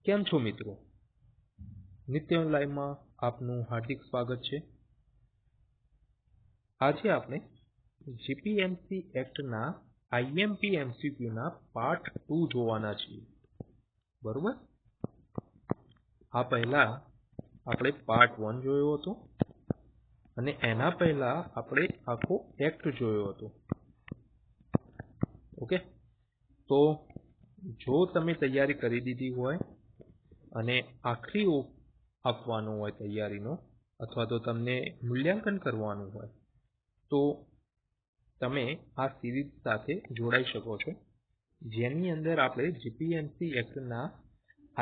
કેમ છો મિત્રો? નિત્ય લાઈવમાં આપનું હાર્દિક સ્વાગત છે. આજે આપણે જીપીએમસી એક્ટના આઈએમપી એમસીક્યુના પાર્ટ 2 જોવાના છીએ. બરોબર? આ પહેલા આપણે પાર્ટ 1 જોયો હતો અને એના પહેલા આપણે આખો એક્ટ જોયો હતો. ઓકે, તો જો તમે તૈયારી કરી દીધી હોય અને આખરી ઓપ આપવાનો હોય તૈયારીનો, અથવા તો તમને મૂલ્યાંકન કરવાનું હોય, તો તમે આ સિરીઝ સાથે જોડાઈ શકો છો, જેની અંદર આપણે જીપીએમસી એક્ટના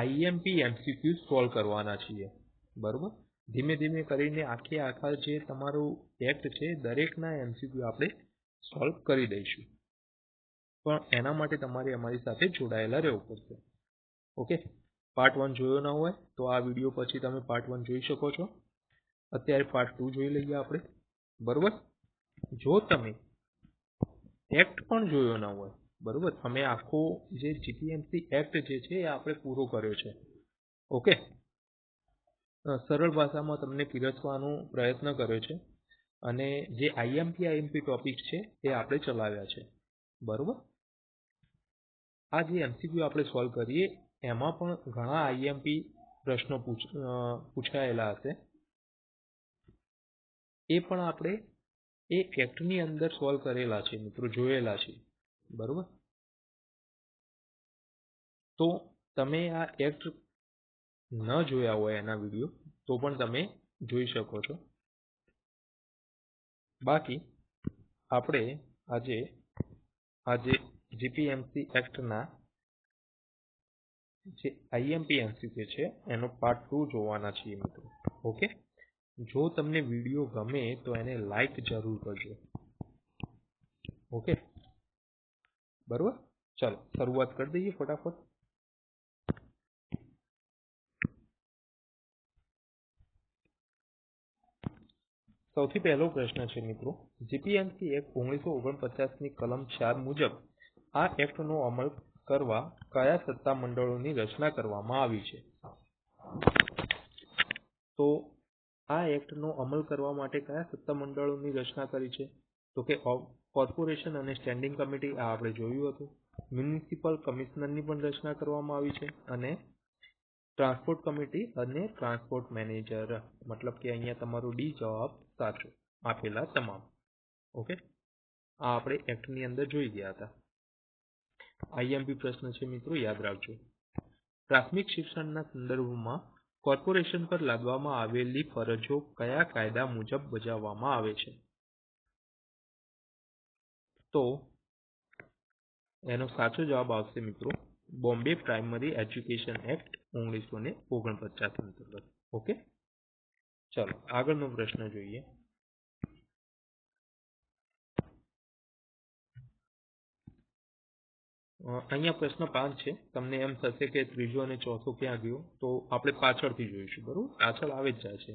આઈએમપી એમસીક્યુ સોલ્વ કરવાના છીએ. બરોબર? ધીમે ધીમે કરીને આખા જે તમારું એક્ટ છે દરેકના એમસીક્યુ આપણે સોલ્વ કરી દઈશું, પણ એના માટે તમારે અમારી સાથે જોડાયેલા રહેવું પડશે. ઓકે, પાર્ટ 1 જોયો ન હોય તો આ વિડીયો પછી તમે પાર્ટ 1 જોઈ શકો છો. અત્યારે પાર્ટ 2 જોઈ લઈએ આપણે. બરોબર? જો તમે એક્ટ પણ જોયો ન હોય, બરોબર, અમે આખો જે જીપીએમસી એક્ટ જે છે એ આપણે પૂરો કર્યો છે. ઓકે, સરળ ભાષામાં તમને પીરસવાનો પ્રયત્ન કર્યો છે અને જે આઈએમપી ટોપિક છે એ આપણે ચલાવ્યા છે. બરોબર? આ જે એમસીક્યુ આપણે સોલ્વ કરીએ એમાં પણ ઘણા આઈએમપી પ્રશ્નો પૂછાયેલા હશે. એ પણ આપણે એ એક્ટની અંદર સોલ્વ કરેલા છે મિત્રો, જોયેલા છે. બરોબર? તો તમે આ એક્ટ ન જોયા હોય એના વિડીયો તો પણ તમે જોઈ શકો છો. બાકી આપણે આજે જીપીએમસી એક્ટના જે આઈએમપી એમસીક્યુ છે એનો પાર્ટ 2 જોવાના છીએ મિત્રો. ઓકે, જો તમને વિડીયો ગમે તો એને લાઈક જરૂર કરજો. ઓકે, બરોબર? ચાલો શરૂઆત કરી દઈએ ફટાફટ. સૌથી પહેલો પ્રશ્ન છે મિત્રો, જીપીએમસી એક્ટ 1949ની કલમ 4 મુજબ આ એક્ટનો અમલ કરવા કયા સત્તા મંડળોની રચના કરવામાં આવી છે? તો આ એક્ટનો અમલ કરવા માટે કયા સત્તા મંડળોની રચના કરી છે? તો કે કોર્પોરેશન અને સ્ટેન્ડિંગ કમિટી, આ આપણે જોયું હતું. મ્યુનિસિપલ કમિશનરની પણ રચના કરવામાં આવી છે અને ટ્રાન્સપોર્ટ કમિટી અને ટ્રાન્સપોર્ટ મેનેજર, મતલબ કે અહીંયા તમારો ડી જવાબ સાચો આપેલા તમામ. ઓકે, આ આપણે એક્ટની અંદર જોઈ ગયા હતા. આઈએમપી પ્રશ્ન છે મિત્રો, યાદ રાખજો. પ્રાથમિક શિક્ષણના સંદર્ભમાં કોર્પોરેશન પર લાદવામાં આવેલી ફરજો કયા કાયદા મુજબ બજાવવામાં આવે છે? તો એનો સાચો જવાબ આવશે મિત્રો બોમ્બે પ્રાઇમરી એજ્યુકેશન એક્ટ 1949 અંતર્ગત. ઓકે, ચાલો આગળનો પ્રશ્ન જોઈએ. અહીંયા પ્રશ્ન 5 છે. તમને એમ થશે કે ત્રીજો અને ચોથો ક્યાં ગયો, તો આપણે પાછળથી જોઈશું. બરોબર? પાછળ આવે જ જાય છે,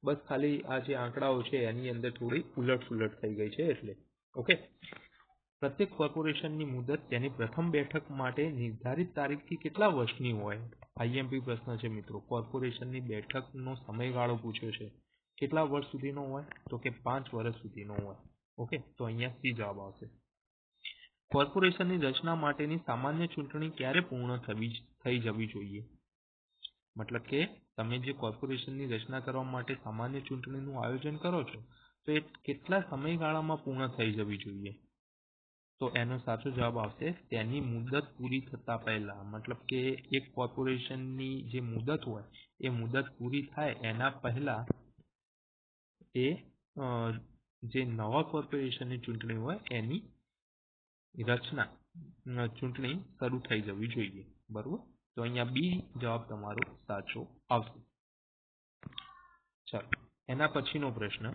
બસ ખાલી આ જે આંકડાઓ છે એની અંદર થોડી ઉલટ થઈ ગઈ છે એટલે. ઓકે, પ્રત્યેક કોર્પોરેશનની મુદત તેની પ્રથમ બેઠક માટે નિર્ધારિત તારીખથી કેટલા વર્ષની હોય? આઈએમપી પ્રશ્ન છે મિત્રો. કોર્પોરેશનની બેઠકનો સમયગાળો પૂછ્યો છે, કેટલા વર્ષ સુધીનો હોય? તો કે 5 વર્ષ સુધીનો હોય. ઓકે, તો અહીંયા સી જવાબ આવશે. કોર્પોરેશનની રચના માટેની સામાન્ય ચૂંટણી ક્યારે પૂર્ણ થઈ જવી જોઈએ? મતલબ કે તમે જે કોર્પોરેશનની રચના કરવા માટે સામાન્ય ચૂંટણીનું આયોજન કરો છો તો એ કેટલા સમયગાળામાં પૂર્ણ થઈ જવી જોઈએ? તો એનો સાચો જવાબ આવશે તેની મુદત પૂરી થતા પહેલા. મતલબ કે એક કોર્પોરેશનની જે મુદત હોય એ મુદત પૂરી થાય એના પહેલા એ જે નવા કોર્પોરેશનની ચૂંટણી હોય એની ચૂંટણી શરૂ થઈ જવી જોઈએ. બરોબર? તો અહીંયા બી જવાબ તમારો સાચો આવશે. ચાલો એના પછીનો પ્રશ્ન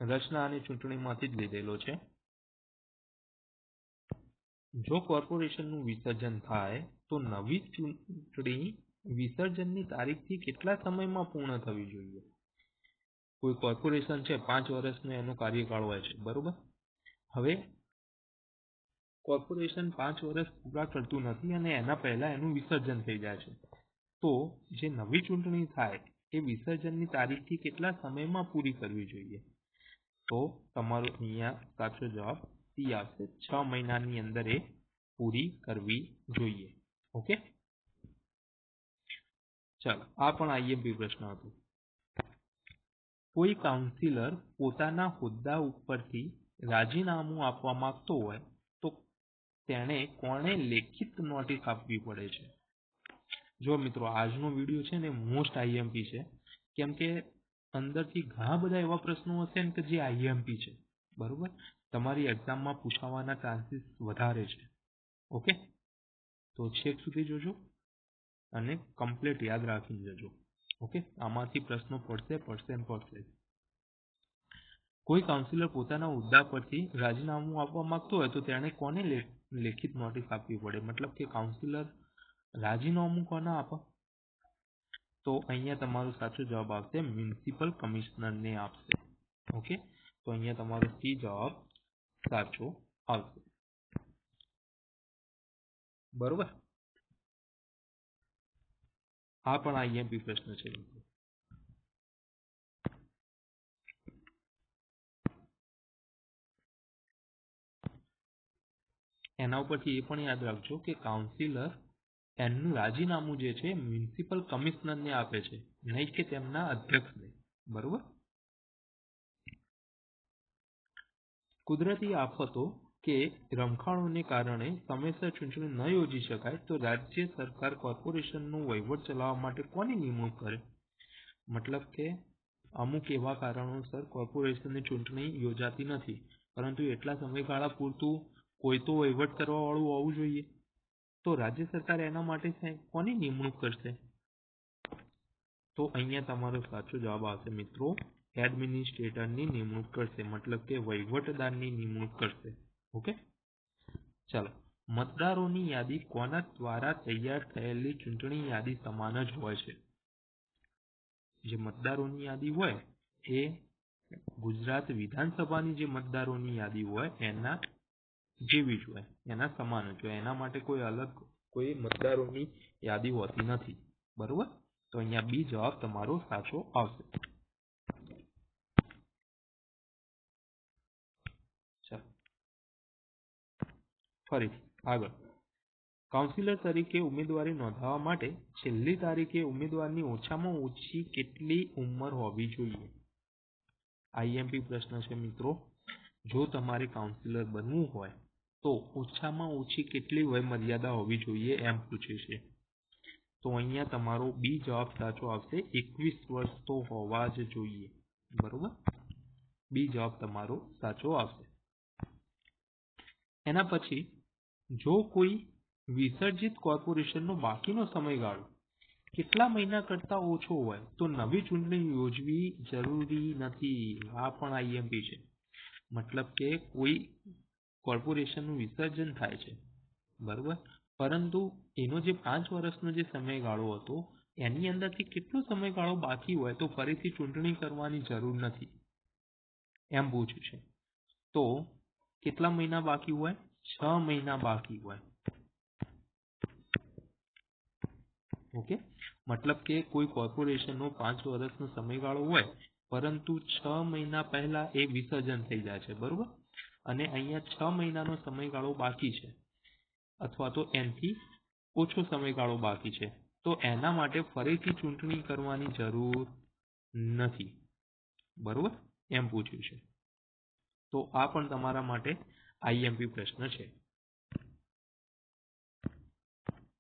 રચના અને ચૂંટણીમાંથી જ લીધેલો છે. જો કોર્પોરેશનનું વિસર્જન થાય તો નવી ચૂંટણી વિસર્જનની તારીખથી કેટલા સમયમાં પૂર્ણ થવી જોઈએ? કોઈ કોર્પોરેશન છે 5 વર્ષનો એનો કાર્યકાળ હોય છે. બરોબર? હવે કોર્પોરેશન 5 વર્ષ પૂરા કરતું નથી અને એના પહેલા એનું વિસર્જન થઈ જાય છે, તો જે નવી ચૂંટણી થાય એ વિસર્જનની તારીખથી કેટલા સમયમાં પૂરી કરવી જોઈએ? તો તમારો અહીંયા સાચો જવાબ સી આવશે. 6 મહિનાની અંદર એ પૂરી કરવી જોઈએ. ઓકે, ચાલો આ પણ આઈએમપી પ્રશ્ન હતો. કોઈ કાઉન્સિલર પોતાના હોદ્દા ઉપરથી રાજીનામું આપવા માંગતો હોય તો તેણે કોણે લેખિત નોટિસ આપવી પડે છે? જો મિત્રો, આજનો વિડીયો છે ને મોસ્ટ આઈએમપી છે, કેમ કે અંદરથી ઘણા બધા એવા પ્રશ્નો હશે ને કે જે આઈએમપી છે. બરોબર, તમારી એક્ઝામમાં પૂછાવાના ચાન્સીસ વધારે છે. ઓકે, તો છેક સુધી જોજો અને કમ્પ્લીટ યાદ રાખીને જજો. ઓકે, આમાંથી પ્રશ્નો પડશે. કોઈ કાઉન્સિલર પોતાના હોદ્દા પરથી રાજીનામું આપવા માંગતો હોય તો તેણે કોને લેખિત નોટિસ આપવી પડે? મતલબ કે કાઉન્સિલર રાજીનામું કોને આપે? તો અહીંયા તમારો સાચો જવાબ આવશે મ્યુનિસિપલ કમિશનરને આપશે. ઓકે, તો અહીંયા તમારો સી જવાબ સાચો આવશે. બરોબર, આ પણ આઈએમપી પ્રશ્ન છે. એના ઉપરથી એ પણ યાદ રાખજો કે કાઉન્સિલર એમનું રાજીનામું જે છે મ્યુનિસિપલ કમિશનરને આપે છે, નહીં કે તેમના અધ્યક્ષને. બરોબર, કુદરતી આફતો કે રમખાણોને કારણે સમયસર ચૂંટણી ન યોજી શકાય તો રાજ્ય સરકાર કોર્પોરેશનનો વહીવટ ચલાવવા માટે કોની નિમણૂક કરે? મતલબ કે અમુક એવા કારણોસર કોર્પોરેશનની ચૂંટણી યોજાતી નથી, પરંતુ એટલા સમયગાળા પૂરતું કોઈ તો વહીવટ કરવા વાળું હોવું જોઈએ. તો રાજ્ય સરકાર એના માટે કોની નિમણૂક કરશે? તો અહીંયા તમારો સાચો જવાબ આવશે મિત્રો, એડમિનિસ્ટ્રેટરની નિમણૂક કરશે, મતલબ કે વહીવટદારની નિમણૂક કરશે. ઓકે, ચાલો. મતદારોની યાદી કોના દ્વારા તૈયાર થયેલી ચૂંટણી યાદી સમાન જ હોય છે? જે મતદારોની યાદી હોય એ ગુજરાત વિધાનસભાની જે મતદારોની યાદી હોય એના જેવી જ હોય, એના સમાન જ હોય. એના માટે કોઈ અલગ કોઈ મતદારોની યાદી હોતી નથી. બરોબર, તો અહીંયા બી જવાબ તમારો સાચો આવશે. ચાલો ફરીથી આગળ. કાઉન્સિલર તરીકે ઉમેદવારી નોંધાવવા માટે છેલ્લી તારીખે ઉમેદવારની ઓછામાં ઓછી કેટલી ઉંમર હોવી જોઈએ? આઈએમપી પ્રશ્ન છે મિત્રો. જો તમારે કાઉન્સિલર બનવું હોય તો ઓછામાં ઓછી કેટલી વય મર્યાદા હોવી જોઈએ એમ પૂછે છે. તો અહીંયા તમારો બી જવાબ સાચો આવશે, 21 વર્ષ તો હોવા જ જોઈએ. બરોબર, બી જવાબ તમારો સાચો આવશે. એના પછી, જો કોઈ વિસર્જિત કોર્પોરેશનનો બાકીનો સમયગાળો કેટલા મહિના કરતા ઓછો હોય તો નવી ચૂંટણી યોજવી જરૂરી નથી. આ પણ આઈએમપી છે. મતલબ કે કોઈ કોર્પોરેશનનું વિસર્જન થાય છે, બરોબર, પરંતુ એનો જે 5 વર્ષનો જે સમયગાળો હતો એની અંદરથી કેટલો સમયગાળો બાકી હોય તો ફરીથી ચૂંટણી કરવાની જરૂર નથી એમ પૂછ્યું છે. તો કેટલા મહિના બાકી હોય? 6 મહિના બાકી હોય. ઓકે, મતલબ કે કોઈ કોર્પોરેશનનો 5 વર્ષનો સમયગાળો હોય પરંતુ 6 મહિના પહેલા એ વિસર્જન થઈ જાય છે. બરોબર, અને અહીંયા 6 મહિનાનો સમયગાળો બાકી છે અથવા તો એનાથી ઓછો સમયગાળો બાકી છે, તો એના માટે ફરીથી ચૂંટણી કરવાની જરૂર નથી. બરોબર, એમ પૂછ્યું છે. તો આ પણ તમારા માટે આઈએમપી પ્રશ્ન છે.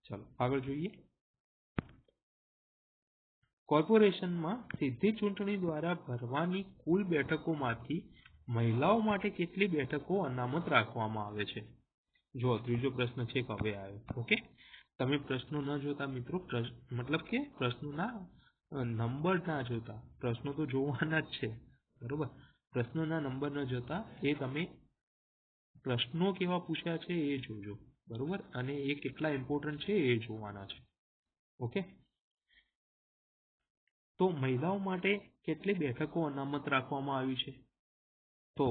ચાલો આગળ જોઈએ. કોર્પોરેશનમાં સીધી ચૂંટણી દ્વારા ભરવાની કુલ બેઠકોમાંથી મહિલાઓ માટે કેટલી બેઠકો અનામત રાખવામાં આવે છે? જો ત્રીજો પ્રશ્ન છે કે હવે આવ્યો. ઓકે, તમે પ્રશ્નો ન જોતા મિત્રો, મતલબ કે પ્રશ્નોના નંબર ના જોતા, પ્રશ્નો તો જોવાના જ છે. બરોબર, પ્રશ્નોના નંબર ન જોતા એ તમે પ્રશ્નો કેવા પૂછ્યા છે એ જોજો. બરોબર, અને એ કેટલા ઇમ્પોર્ટન્ટ છે એ જોવાના છે. ઓકે, તો મહિલાઓ માટે કેટલી બેઠકો અનામત રાખવામાં આવી છે? તો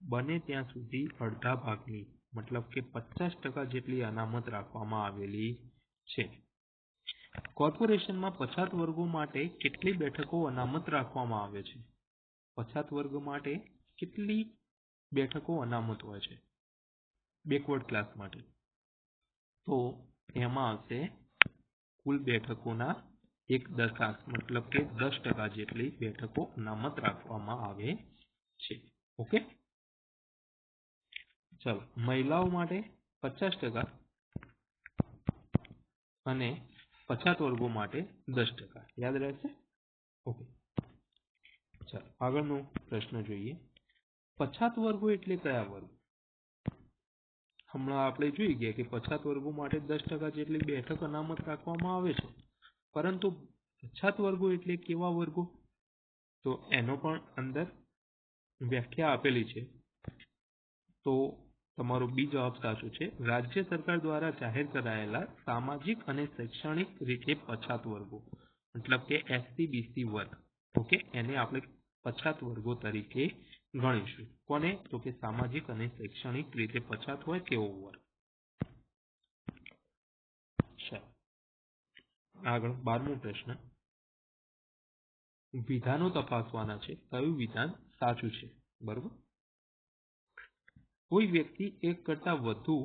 બને ત્યાં સુધી અડધા ભાગની, મતલબ કે 50% જેટલી અનામત રાખવામાં આવેલી છે. કોર્પોરેશનમાં પછાત વર્ગો માટે કેટલી બેઠકો અનામત રાખવામાં આવે છે? પછાત વર્ગ માટે કેટલી બેઠકો અનામત હોય છે બેકવર્ડ ક્લાસ માટે? તો એમાં આવશે કુલ બેઠકોના 1/10, મતલબ કે 10% જેટલી બેઠકો અનામત રાખવામાં આવે છે. ઓકે, ચલો. મહિલાઓ માટે 50% અને પછાત વર્ગો માટે 10%. યાદ રહેશે? ઓકે, ચાલો આગળનો પ્રશ્ન જોઈએ. પછાત વર્ગો એટલે કયા વર્ગ? હમણાં આપણે જોઈ ગયા કે પછાત વર્ગો માટે 10% જેટલી બેઠક અનામત રાખવામાં આવે છે, પરંતુ પછાત વર્ગો એટલે કેવા વર્ગો? તો એનો પણ અંદર વ્યાખ્યા આપેલી છે. તો તમારો બી જવાબ સાચો છે. રાજ્ય સરકાર દ્વારા જાહેર કરાયેલા સામાજિક અને શૈક્ષણિક રીતે પછાત વર્ગો, મતલબ કે એસસી બીસી વર્ગ, ઓકે, એને આપણે પછાત વર્ગો તરીકે ગણીશું. કોને? તો કે સામાજિક અને શૈક્ષણિક રીતે પછાત હોય તેવો વર્ગ. આગળ 12મો પ્રશ્ન. વિધાનો તપાસવાના છે. કયું વિધાન સાચું છે? બરોબર. કોઈ વ્યક્તિ એક કરતા વધુ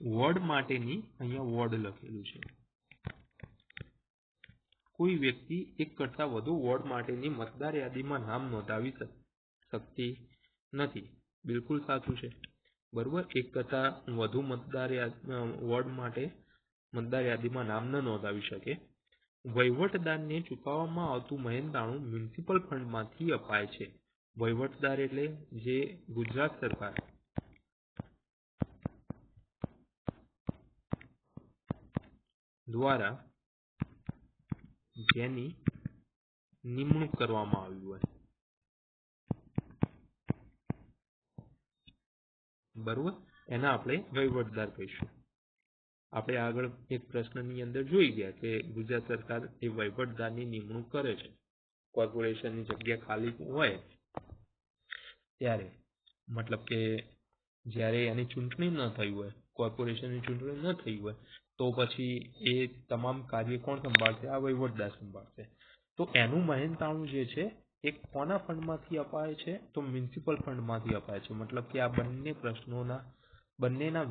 વોર્ડ માટેની, અહીંયા વોર્ડ લખેલું છે, કોઈ વ્યક્તિ એક કરતા વધુ વોર્ડ માટેની મતદાર યાદીમાં નામ નોંધાવી શકતી નથી. બિલકુલ સાચું છે. બરોબર. એક કરતા વધુ વોર્ડ માટે મતદાર યાદીમાં નામ ન નોંધાવી શકે. વહીવટદારને ચૂકવવામાં આવતું મહેનતાણું મ્યુનિસિપલ ફંડમાંથી અપાય છે. વહીવટદાર એટલે જે ગુજરાત સરકાર દ્વારા જેની નિમણૂક કરવામાં આવી હોય, બરોબર, એના આપણે વહીવટદાર કહીશું. આપણે આગળ એક પ્રશ્નની અંદર જોઈ ગયા કે ગુજરાત સરકાર એ વહીવટદારની નિમણૂક કરે છે. કોર્પોરેશનની જગ્યા ખાલી હોય ત્યારે, મતલબ કે જ્યારે એની ચૂંટણી ન થઈ હોય, કોર્પોરેશનની ચૂંટણી ન થઈ હોય, તો પછી એ તમામ કાર્ય કોણ સંભાળશે? આ વહીવટદાર સંભાળશે. તો એનું મહેનતાણું જે છે એ કોના ફંડમાંથી અપાય છે? તો મ્યુનિસિપલ ફંડમાંથી અપાય છે. મતલબ કે આ બંને પ્રશ્નોના બંનેના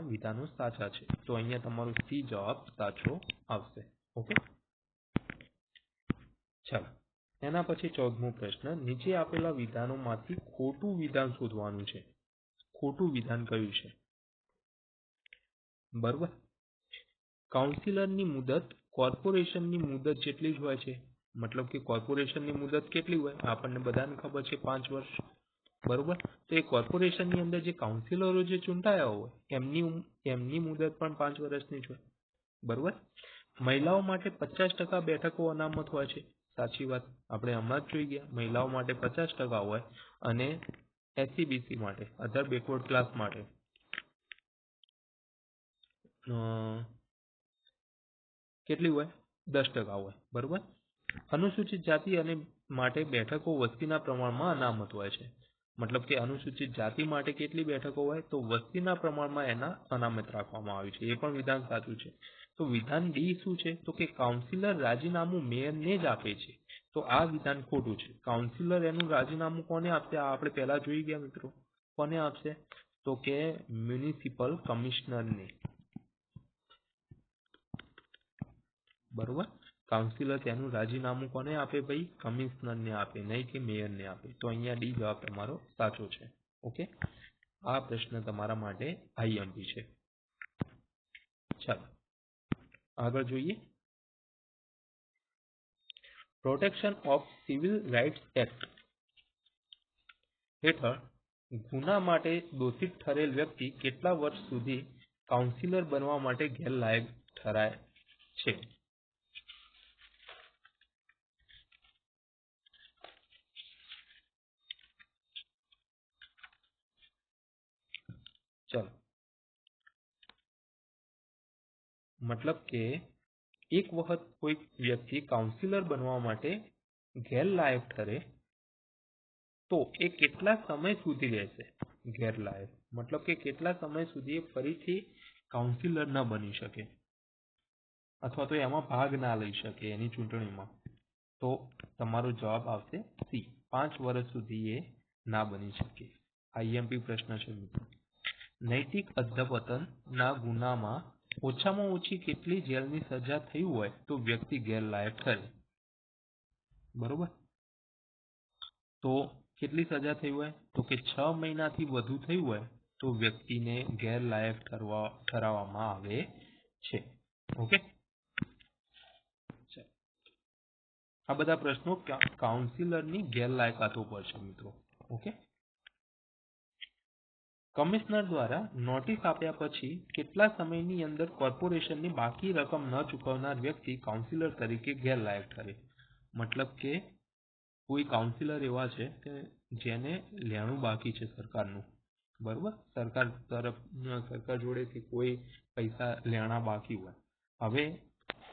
વિધાનો સાચા છે. તો અહીંયા તમારો સી જવાબ સાચો આવશે. ઓકે, ચાલો. એના પછી 14મો પ્રશ્ન. નીચે આપેલા વિધાનોમાંથી ખોટું વિધાન શોધવાનું છે. ખોટું વિધાન કયું છે? બરોબર. કાઉન્સિલરની મુદત કોર્પોરેશનની મુદત જેટલી જ હોય છે. મતલબ કે કોર્પોરેશનની મુદત કેટલી હોય? આપણને બધાને ખબર છે 5 વર્ષ. બરોબર. તો એ કોર્પોરેશનની અંદર જે કાઉન્સિલરો જે ચૂંટાયા હોય એમની મુદત પણ 5 વર્ષની જ હોય. બરોબર. મહિલાઓ માટે 50% બેઠકો અનામત હોય છે. સાચી વાત. આપણે હમણાં જ જોઈ ગયા. મહિલાઓ માટે 50% હોય અને એસસી બીસી માટે, અધર બેકવર્ડ ક્લાસ માટે કેટલી હોય? 10% હોય. બરોબર. અનુસૂચિત જાતિ અને માટે બેઠકો વસ્તીના પ્રમાણમાં અનામત હોય છે. મતલબ કે અનુસૂચિત જાતિ માટે કેટલી બેઠકો હોય? તો વસ્તીના પ્રમાણમાં એના અનામત રાખવામાં આવી છે. એ પણ વિધાન સાચું છે. તો વિધાન ડી શું છે? તો કે કાઉન્સિલર રાજીનામું મેયરને જ આપે છે. તો આ વિધાન ખોટું છે. કાઉન્સિલર એનું રાજીનામું કોને આપશે? આ આપણે પહેલા જોઈ ગયા મિત્રો. કોને આપશે? તો કે મ્યુનિસિપલ કમિશનરને. બરોબર. કાઉન્સિલર તેનું રાજીનામું કોને આપે ભાઈ? કમિશનરને આપે, નહીં કે મેયરને આપે. તો અહીંયા ડી જવાબ તમારો સાચો છે. ઓકે, આ પ્રશ્ન તમારા માટે આઈએમપી છે. ચાલો આગળ જોઈએ. Protection of civil rights act હેઠળ ગુના માટે દોષિત ઠરેલ વ્યક્તિ કેટલા વર્ષ સુધી કાઉન્સિલર બનવા માટે ગેરલાયક ઠરાય છે? ચલો, મતલબ કે એક વખત કોઈ વ્યક્તિ કાઉન્સિલર બનવા માટે ગેરલાયક ઠરે તો એ કેટલા સમય સુધી રહેશે ગેરલાયક? મતલબ કે કેટલા સમય સુધી ફરીથી કાઉન્સિલર ન બની શકે? અથવા તો એમાં ભાગ ના લઈ શકે એની ચૂંટણીમાં, તો તમારો જવાબ આવશે સી, 5 વર્ષ સુધી એ ના બની શકે. આઈએમપી પ્રશ્ન છે મિત્રો. નૈતિક અધપતનના ગુનામાં ઓછામાં ઓછી કેટલી જેલની સજા થઈ હોય તો વ્યક્તિ ગેરલાયક ઠરે? બરોબર, તો કેટલી સજા થઈ હોય તો કે 6 મહિનાથી વધુ થઈ હોય તો વ્યક્તિને ગેરલાયક ઠરાવવામાં આવે છે. ઓકે, આ બધા પ્રશ્નો કાઉન્સિલરની ગેરલાયકાતો પર છે મિત્રો. ઓકે, કમિશનર દ્વારા નોટિસ આપ્યા પછી કેટલા સમયની અંદર કોર્પોરેશનની બાકી રકમ ન ચૂકવનાર વ્યક્તિ કાઉન્સિલર તરીકે ગેરલાયક ઠરે? મતલબ કે કોઈ કાઉન્સિલર એવા છે કે જેને લેણું બાકી છે સરકારનું, બરોબર, સરકાર જોડેથી કોઈ પૈસા લેણા બાકી હોય. હવે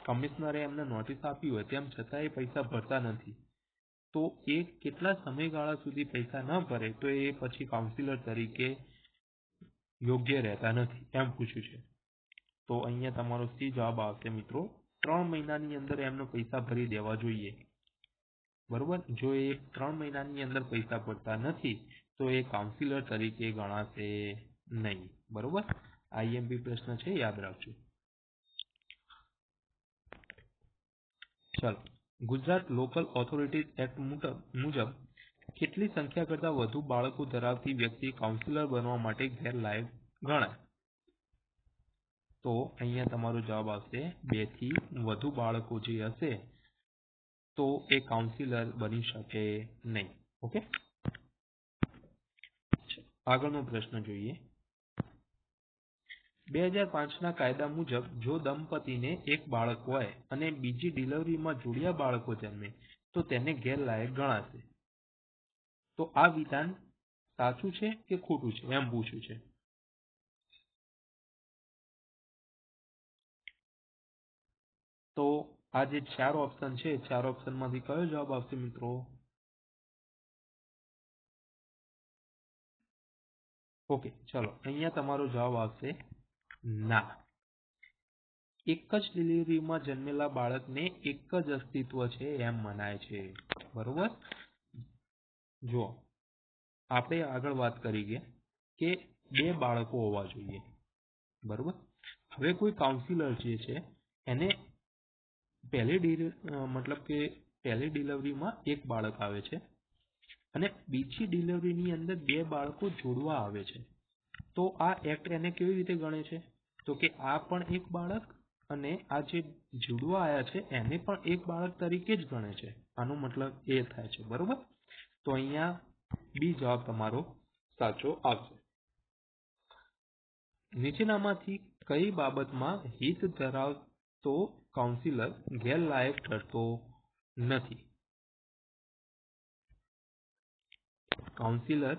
કમિશનરે એમને નોટિસ આપી હોય તેમ છતાં એ પૈસા ભરતા નથી, તો એ કેટલા સમયગાળા સુધી પૈસા ન ભરે તો એ પછી કાઉન્સિલર તરીકે યોગ્ય રહેતા નથી, એમ પૂછ્યું છે. તો અહીંયા તમારો સી જવાબ આવશે મિત્રો. 3 મહિનાની અંદર એમનો પૈસા ભરી દેવા જોઈએ. બરોબર, જો એ 3 મહિનાની અંદર પૈસા ભરતા નથી તો એ કાઉન્સિલર તરીકે ગણાશે નહીં. બરોબર, આઈએમપી પ્રશ્ન છે, યાદ રાખજો. ચાલો, ગુજરાત લોકલ ઓથોરિટીઝ એક્ટ મુજબ કેટલી સંખ્યા કરતાં વધુ બાળકો ધરાવતી વ્યક્તિ કાઉન્સિલર બનવા માટે ગેરલાયક ગણાય? તો અહીંયા તમારો જવાબ આવશે 2 થી વધુ બાળકો જે હશે તો એ કાઉન્સિલર બની શકે નહીં. ઓકે, આગળનો પ્રશ્ન જોઈએ. 2005ના કાયદા મુજબ જો દંપતીને એક બાળક હોય અને બીજી ડિલિવરીમાં જોડિયા બાળકો જન્મે તો તેને ગેરલાયક ગણાશે. તો આ વિધાન સાચું છે કે ખોટું છે એમ પૂછ્યું છે. તો આ જે 4 ઓપ્શન છે, 4 ઓપ્શનમાંથી કયો જવાબ આવશે મિત્રો? ઓકે, ચલો, અહીંયા તમારો જવાબ આવશે ના. એક જ ડિલિવરીમાં જન્મેલા બાળકને એક જ અસ્તિત્વ છે એમ મનાય છે. બરોબર, જો આપણે આગળ વાત કરી ગયા કે 2 બાળકો હોવા જોઈએ. બરોબર, હવે કોઈ કાઉન્સિલર જે છે એને પહેલી ડિલિવરીમાં એક બાળક આવે છે અને બીજી ડિલિવરીની અંદર 2 બાળકો જોડવા આવે છે, તો આ એક્ટ એને કેવી રીતે ગણે છે? તો કે આ પણ એક બાળક અને આ જે જોડવા આવ્યા છે એને પણ એક બાળક તરીકે જ ગણે છે. આનો મતલબ એ થાય છે. બરોબર, તો અહીંયા બી જવાબ તમારો સાચો આવશે. નીચેનામાંથી કઈ બાબતમાં હિત ધરાવતો કાઉન્સિલર ગેરલાયક ઠરતો નથી? કાઉન્સિલર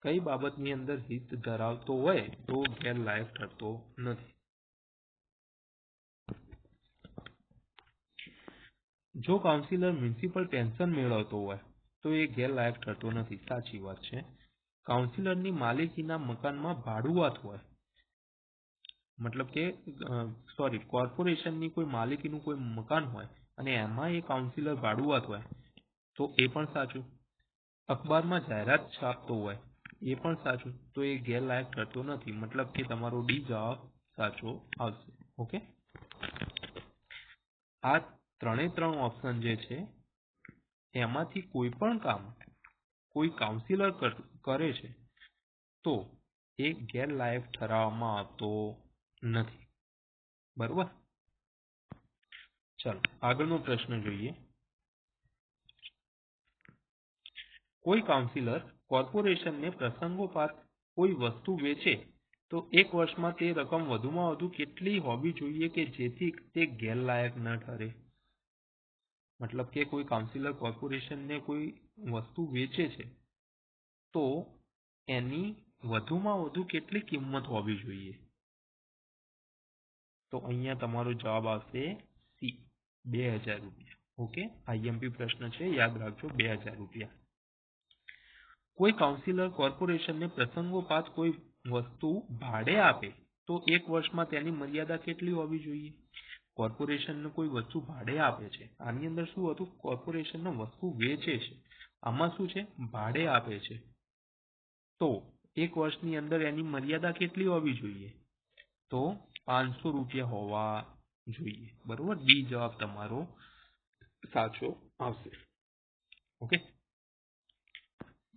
કઈ બાબતની અંદર હિત ધરાવતો હોય તો ગેરલાયક ઠરતો નથી? જો કાઉન્સિલર મ્યુનિસિપલ પેન્શન મેળવતો હોય તો એ ગેરલાયક ઠરતો નથી. સાચી વાત છે. કાઉન્સિલરની માલિકીના મકાનમાં ભાડુઆત હોય, મતલબ કે કોર્પોરેશનની કોઈ માલિકીનું કોઈ મકાન હોય અને એમાં એ કાઉન્સિલર ભાડુઆત હોય તો એ પણ સાચું. અખબારમાં જાહેરાત છાપતો હોય એ પણ સાચું, તો એ ગેરલાયક ઠરતો નથી. મતલબ કે તમારો ડી જવાબ સાચો આવશે. ઓકે, આ 3 ઓપ્શન જે છે એમાંથી કોઈ પણ કામ કોઈ કાઉન્સિલર કરે છે તો એ ગેરલાયક ઠરાવવામાં આવતો નથી. બરોબર, ચાલો આગળનો પ્રશ્ન જોઈએ. કોઈ કાઉન્સિલર કોર્પોરેશનને પ્રસંગોપાત કોઈ વસ્તુ વેચે તો 1 વર્ષમાં તે રકમ વધુમાં વધુ કેટલી હોવી જોઈએ કે જેથી તે ગેરલાયક ન ઠરે? મતલબ કે કોઈ કાઉન્સિલર કોર્પોરેશનને કોઈ વસ્તુ વેચે છે તો એની વધુમાં વધુ કેટલી કિંમત હોવી જોઈએ? તો અહીંયા તમારો જવાબ આવશે સી, 2000 રૂપિયા. ઓકે, આઈએમપી પ્રશ્ન છે, યાદ રાખજો, 2000 રૂપિયા. કોઈ કાઉન્સિલર કોર્પોરેશનને પ્રસંગોપાત કોઈ વસ્તુ ભાડે આપે તો 1 વર્ષમાં તેની મર્યાદા કેટલી હોવી જોઈએ? કોર્પોરેશનને કોઈ વસ્તુ ભાડે આપે છે, આની અંદર શું હતું, કોર્પોરેશનનો વસ્તુ વેચે છે, આમાં શું છે, ભાડે આપે છે, તો એક વર્ષની અંદર એની મર્યાદા કેટલી હોવી જોઈએ, તો 500 રૂપિયા હોવા જોઈએ. બરોબર, બી જવાબ તમારો સાચો આવશે. ઓકે,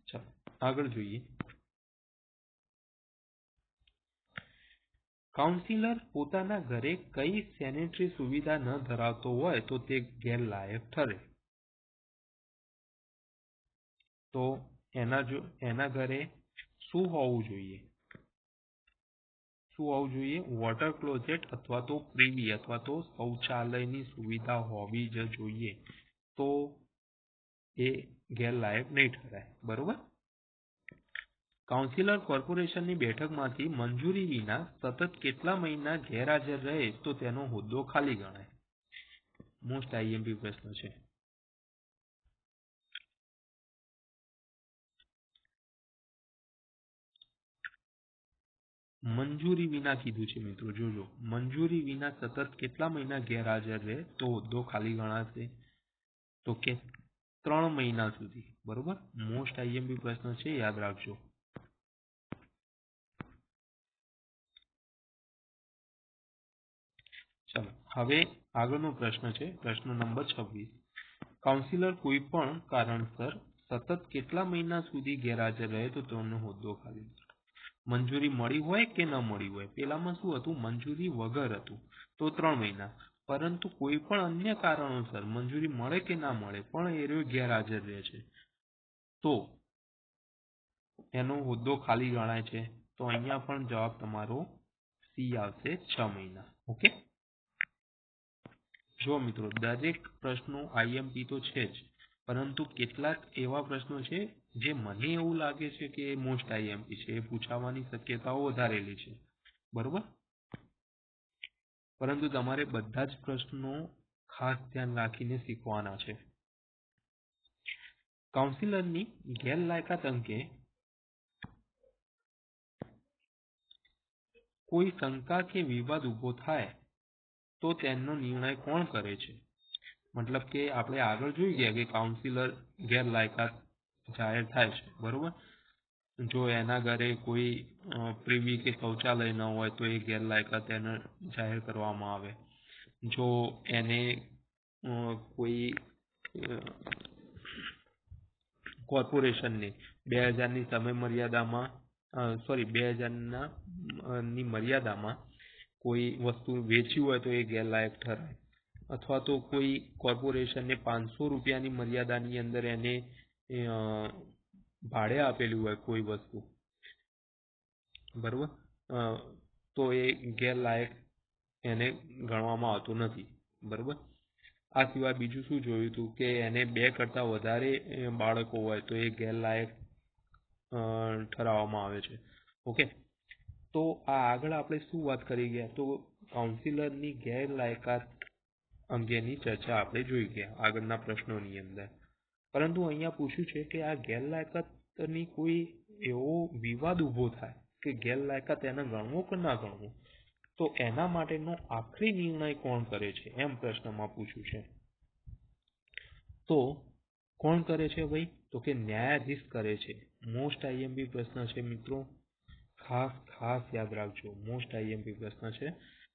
ચાલો આગળ જોઈએ. કાઉન્સિલર પોતાના ઘરે કઈ સેનેટરી સુવિધા ન ધરાવતો હોય તો તે ગેરલાયક ઠરે. તો એના ઘરે શું હોવું જોઈએ, વોટર ક્લોઝેટ અથવા તો પ્રીવી અથવા તો શૌચાલયની સુવિધા હોવી જ જોઈએ, તો એ ગેરલાયક નહીં ઠરાય. બરોબર. કાઉન્સિલર કોર્પોરેશનની બેઠકમાંથી મંજૂરી વિના સતત કેટલા મહિના ગેરહાજર રહે તો તેનો હોદ્દો ખાલી ગણાય. મોસ્ટ આઈએમપી પ્રશ્ન છે. મંજૂરી વિના કીધું છે મિત્રો, જોજો, મંજૂરી વિના સતત કેટલા મહિના ગેરહાજર રહે તો હોદ્દો ખાલી ગણાશે, તો કે 3 મહિના સુધી. બરોબર, મોસ્ટ આઈએમપી પ્રશ્ન છે, યાદ રાખજો. ચાલો હવે આગળનો પ્રશ્ન છે, પ્રશ્ન નંબર 26. કાઉન્સિલર કોઈ પણ કારણસર સતત કેટલા મહિના સુધી ગેરહાજર રહે તો તેનો હોદ્દો ખાલી. મંજૂરી મળી હોય કે ન મળી હોય, પેલામાં શું હતું, મંજૂરી વગર હતું તો 3 મહિના, પરંતુ કોઈ પણ અન્ય કારણોસર મંજૂરી મળે કે ના મળે પણ એ ગેરહાજર રહે છે તો એનો હોદ્દો ખાલી ગણાય છે. તો અહીંયા પણ જવાબ તમારો સી આવશે, 6 મહિના. ઓકે, જો મિત્રો દરેક પ્રશ્નો આઈએમપી તો છે જ, પરંતુ કેટલાક એવા પ્રશ્નો છે જે મને એવું લાગે છે કે મોસ્ટ આઈએમપી છે, એ પૂછાવાની શક્યતાઓ વધારેલી છે. બરોબર, પરંતુ તમારે બધા જ પ્રશ્નો ખાસ ધ્યાન રાખીને શીખવાના છે. કાઉન્સિલરની ગેરલાયકાત અંગે કોઈ શંકા કે વિવાદ ઉભો થાય તો તેનો નિર્ણય કોણ કરે છે. મતલબ કે આપણે આગળ જોઈ ગયા કે કાઉન્સિલર ગેરલાયકાત જાહેર થાય છે. બરોબર, જો એના ઘરે કોઈ પ્રીવી કે શૌચાલય ન હોય તો એ ગેરલાયકાત એને જાહેર કરવામાં આવે. જો એને કોઈ કોર્પોરેશનને 2000ની સમય મર્યાદામાં 2000ની મર્યાદામાં કોઈ વસ્તુ વેચી હોય તો એ ગેરલાયક ઠરાય, અથવા તો કોઈ કોર્પોરેશનને 500 રૂપિયાની મર્યાદાની અંદર એને ભાડે આપેલું હોય કોઈ વસ્તુ, બરોબર, તો એ ગેરલાયક એને ગણવામાં આવતું નથી. બરોબર, આ સિવાય બીજું શું જોયું હતું કે એને 2 કરતા વધારે બાળકો હોય તો એ ગેરલાયક ઠરાવવામાં આવે છે. ઓકે, તો આ આગળ આપણે શું વાત કરી ગયા, તો કાઉન્સિલરની ગેરલાયકાત અંગેની ચર્ચા આપણે જોઈ ગયા આગળના પ્રશ્નોની અંદર. પરંતુ અહીંયા પૂછ્યું છે કે આ ગેરલાયકાતની કોઈ એવો વિવાદ ઊભો થાય કે ગેરલાયકાત એને ગણવો કે ના ગણવો, તો એના માટેનો આખરી નિર્ણય કોણ કરે છે, એમ પ્રશ્નમાં પૂછ્યું છે. તો કોણ કરે છે ભાઈ, તો કે ન્યાયાધીશ કરે છે. મોસ્ટ આઈએમપી પ્રશ્ન છે મિત્રો, ખાસ યાદ રાખજો, મોસ્ટ આઈએમપી પ્રશ્ન છે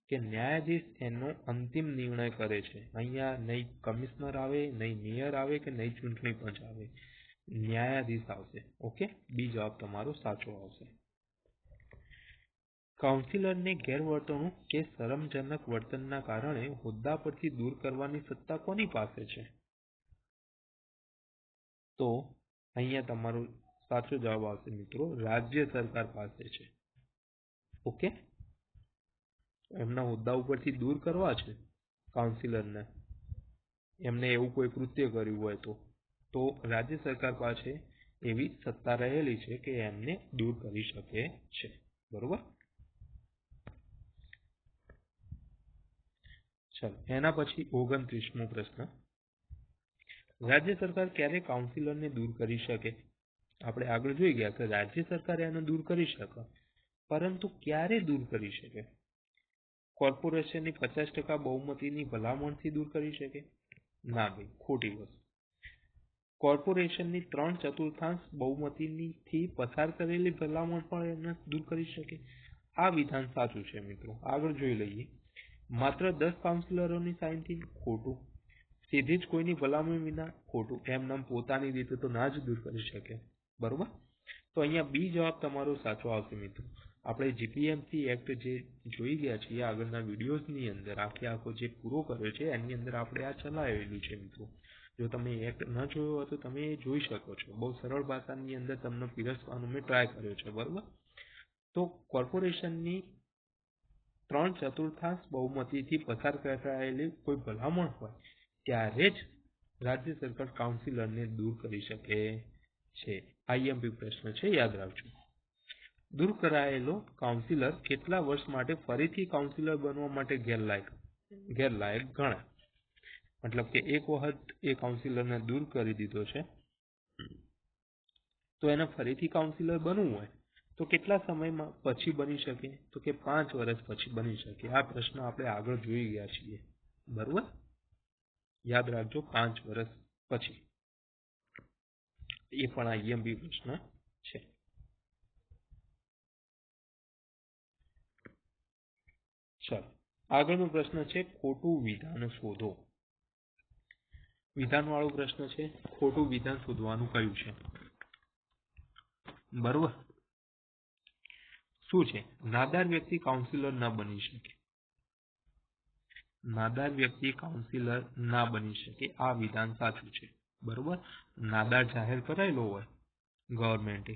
કે ન્યાયાધીશ એનો અંતિમ નિર્ણય કરે છે. અહીંયા નહીં કમિશનર આવે, નહીં મેયર આવે કે નહીં ચૂંટણી પંચ આવે, ન્યાયાધીશ આવશે. ઓકે, બી જવાબ તમારો સાચો આવશે. કાઉન્સિલરને ગેરવર્તણૂક કે શરમજનક વર્તનના કારણે હોદ્દા પરથી દૂર કરવાની સત્તા કોની પાસે છે, તો અહીંયા તમારો સાચો જવાબ આવશે મિત્રો, રાજ્ય સરકાર પાસે છે. ઓકે, એમના હોદ્દા ઉપરથી દૂર કરવા છે કાઉન્સિલરને, એમને એવું કોઈ કૃત્ય કર્યું હોય તો રાજ્ય સરકાર પાસે એવી સત્તા રહેલી છે કે એમને દૂર કરી શકે છે. બરોબર, ચલો એના પછી 29મો પ્રશ્ન, રાજ્ય સરકાર ક્યારે કાઉન્સિલરને દૂર કરી શકે. આપણે આગળ જોઈ ગયા કે રાજ્ય સરકાર એને દૂર કરી શકે, પરંતુ ક્યારે દૂર કરી શકે. કોર્પોરેશનની 50% બહુમતીની ભલામણથી દૂર કરી શકે? ના ભાઈ, ખોટી વસ્તુ. કોર્પોરેશનની 3/4 બહુમતીથી પસાર કરેલી ભલામણ પણ એને દૂર કરી શકે? આ વિધાન સાચું છે મિત્રો. આગળ જોઈ લઈએ. માત્ર 10 કાઉન્સિલરોની સાઇનથી? ખોટું. સીધી જ કોઈની ભલામણ વિના? ખોટું. એમનેમ પોતાની રીતે તો ના જ દૂર કરી શકે. બરોબર. તો અહીંયા બી જવાબ તમારો સાચો આવશે મિત્રો. આપણે જીપીએમસી એક્ટ જે જોઈ ગયા છીએ આગળના વિડીયોઝની અંદર, આખો જે પૂરો કર્યો છે એની અંદર આપણે આ ચલાવેલું છે મિત્રો. જો તમે એક્ટ ન જોયો હોય તો તમે જોઈ શકો છો. બહુ સરળ ભાષાની અંદર તમને પીરસવાનો મેં ટ્રાય કર્યો છે. બરોબર. તો કોર્પોરેશનની 3/4 બહુમતીથી પસાર કરાયેલી કોઈ ભલામણ હોય ત્યારે જ રાજ્ય સરકાર કાઉન્સિલરને દૂર કરી શકે છે. આઈએમપી પ્રશ્ન છે, યાદ રાખજો. દૂર કરાયેલો કાઉન્સિલર કેટલા વર્ષ માટે ફરીથી કાઉન્સિલર બનવા માટે ગેરલાયક ગણાય? મતલબ કે એક વખત એ કાઉન્સિલરને દૂર કરી દીધો છે તો એને ફરીથી કાઉન્સિલર બનવું હોય તો કેટલા સમયમાં પછી બની શકે? તો કે 5 વર્ષ પછી બની શકે. આ પ્રશ્ન આપણે આગળ જોઈ ગયા છીએ. બરોબર. યાદ રાખજો, 5 વર્ષ પછી. એ પણ આઈએમપી પ્રશ્ન છે. ચાલો, આગળનો પ્રશ્ન છે ખોટું વિધાન શોધો. વિધાન વાળો પ્રશ્ન છે. ખોટું વિધાન શોધવાનું કયું છે? બરોબર. શું છે? નાદાર વ્યક્તિ કાઉન્સિલર ન બની શકે. નાદાર વ્યક્તિ કાઉન્સિલર ના બની શકે. આ વિધાન સાચું છે. બરોબર. નાદાર જાહેર કરાયેલો હોય ગવર્મેન્ટે.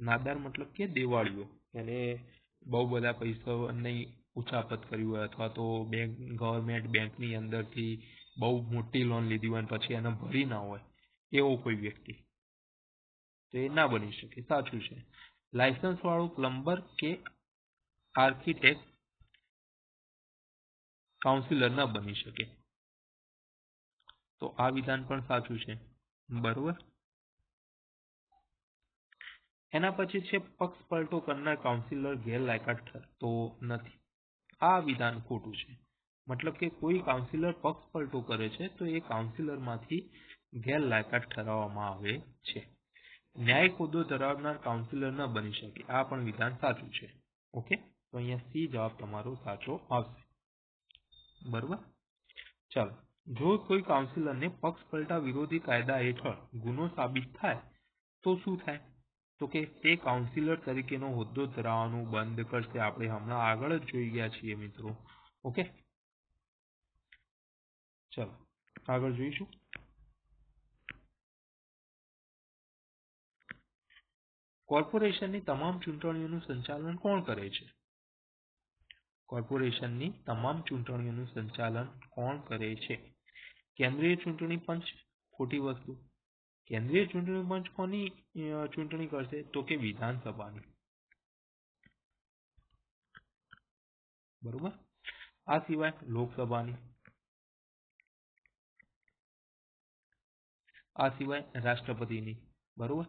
નાદાર મતલબ કે દેવાળીઓ, એને બહુ બધા પૈસા નહીં ઉચાપત કર્યું હોય અથવા તો ગવર્મેન્ટ બેંકની અંદરથી બહુ મોટી લોન લીધી હોય પછી એને ભરી ના હોય એવો કોઈ વ્યક્તિ, તો એ ના બની શકે. સાચું છે. લાયસન્સ વાળો પ્લમ્બર કે આર્કિટેક્ટ કાઉન્સિલર ન બની શકે. તો આ વિધાન પણ સાચું છે. બરોબર. એના પછી છે પક્ષ પલટો કરનાર કાઉન્સિલર ગેરલાયકાત ઠરતો નથી. આ વિધાન ખોટું છે. મતલબ કે કોઈ કાઉન્સિલર પક્ષ પલટો કરે છે તો એ કાઉન્સિલરમાંથી ગેરલાયકાત ઠરાવવામાં આવે છે. ન્યાયિક હોદ્દો ધરાવનાર કાઉન્સિલર ન બની શકે. આ પણ વિધાન સાચું છે. ઓકે, તો અહીંયા સી જવાબ તમારો સાચો આવશે. બરોબર. ચાલો, જો કોઈ કાઉન્સિલરને પક્ષ પલટા વિરોધી કાયદા હેઠળ ગુનો સાબિત થાય તો શું થાય? તો કે તે કાઉન્સિલર તરીકેનો હોદ્દો ધરાવવાનું બંધ કરશે. આપણે હમણાં આગળ જ જોઈ ગયા છીએ મિત્રો. ઓકે, ચાલો આગળ જોઈશું. કોર્પોરેશનની તમામ ચૂંટણીઓનું સંચાલન કોણ કરે છે? કોર્પોરેશનની તમામ ચૂંટણીઓનું સંચાલન કોણ કરે છે? કેન્દ્રીય ચૂંટણી પંચ. ખોટી વસ્તુ. કેન્દ્રીય ચૂંટણી પંચ કોની ચૂંટણી કરશે? તો કે વિધાનસભાની. બરોબર. આ સિવાય લોકસભાની, આ સિવાય રાષ્ટ્રપતિની. બરોબર.